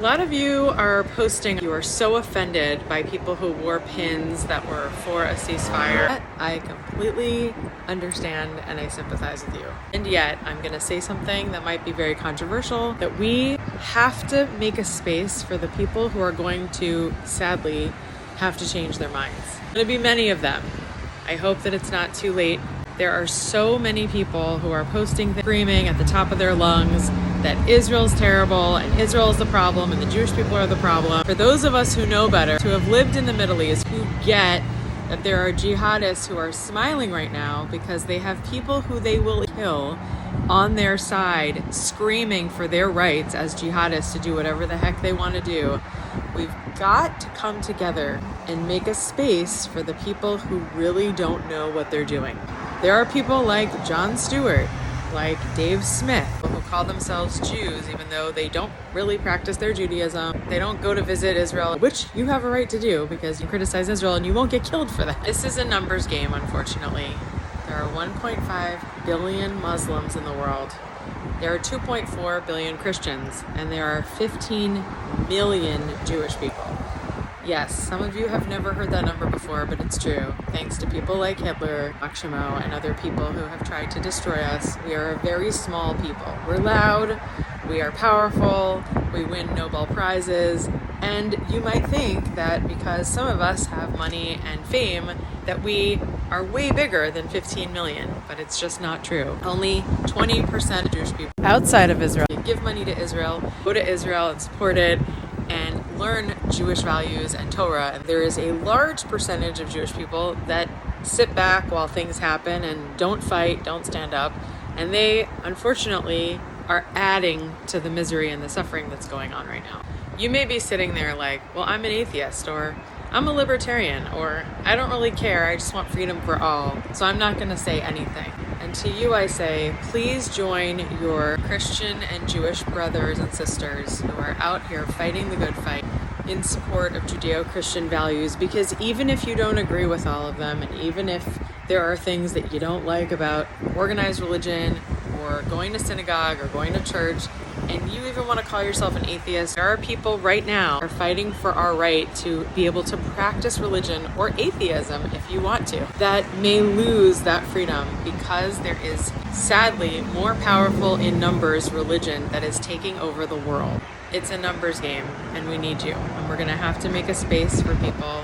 A lot of you are posting, you are so offended by people who wore pins that were for a ceasefire. I completely understand and I sympathize with you. And yet, I'm going to say something that might be very controversial, that we have to make a space for the people who are going to, sadly, have to change their minds. There's going to be many of them. I hope that it's not too late. There are so many people who are posting, screaming at the top of their lungs that Israel's terrible and Israel is the problem and the Jewish people are the problem. For those of us who know better, who have lived in the Middle East, who get that there are jihadists who are smiling right now because they have people who they will kill on their side screaming for their rights as jihadists to do whatever the heck they want to do. We've got to come together and make a space for the people who really don't know what they're doing. There are people like Jon Stewart, like Dave Smith, who call themselves Jews even though they don't really practice their Judaism. They don't go to visit Israel, which you have a right to do because you criticize Israel and you won't get killed for that. This is a numbers game, unfortunately. There are 1.5 billion Muslims in the world. There are 2.4 billion Christians, and there are 15 million Jewish people. Yes, some of you have never heard that number before, but it's true. Thanks to people like Hitler, Makshimo, and other people who have tried to destroy us, we are a very small people. We're loud, we are powerful, we win Nobel Prizes, and you might think that because some of us have money and fame, that we are way bigger than 15 million, but it's just not true. Only 20% of Jewish people outside of Israel give money to Israel, go to Israel and support it, and learn Jewish values and Torah. And there is a large percentage of Jewish people that sit back while things happen and don't fight, don't stand up. And they, unfortunately, are adding to the misery and the suffering that's going on right now. You may be sitting there like, well, I'm an atheist, or I'm a libertarian, or I don't really care, I just want freedom for all, so I'm not going to say anything. And to you I say, please join your Christian and Jewish brothers and sisters who are out here fighting the good fight in support of Judeo-Christian values, because even if you don't agree with all of them, and even if there are things that you don't like about organized religion or going to synagogue or going to church, and you even want to call yourself an atheist, there are people right now who are fighting for our right to be able to practice religion or atheism if you want to, that may lose that freedom because there is sadly more powerful in numbers religion that is taking over the world. It's a numbers game and we need you, and we're going to have to make a space for people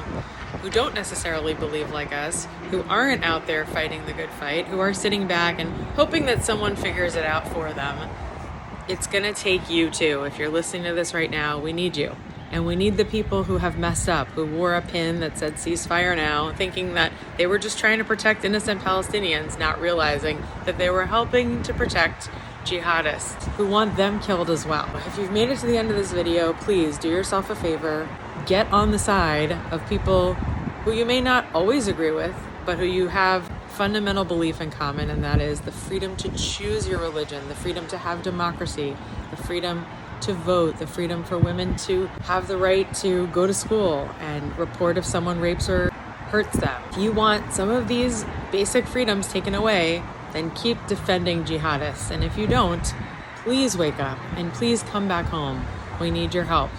who don't necessarily believe like us, who aren't out there fighting the good fight, who are sitting back and hoping that someone figures it out for them. It's gonna take you too. If you're listening to this right now, we need you. And we need the people who have messed up, who wore a pin that said ceasefire now, thinking that they were just trying to protect innocent Palestinians, not realizing that they were helping to protect jihadists who want them killed as well. If you've made it to the end of this video, please do yourself a favor. Get on the side of people who you may not always agree with, but who you have fundamental belief in common, and that is the freedom to choose your religion, the freedom to have democracy, the freedom to vote, the freedom for women to have the right to go to school and report if someone rapes or hurts them. If you want some of these basic freedoms taken away, then keep defending jihadists. And if you don't, please wake up and please come back home. We need your help.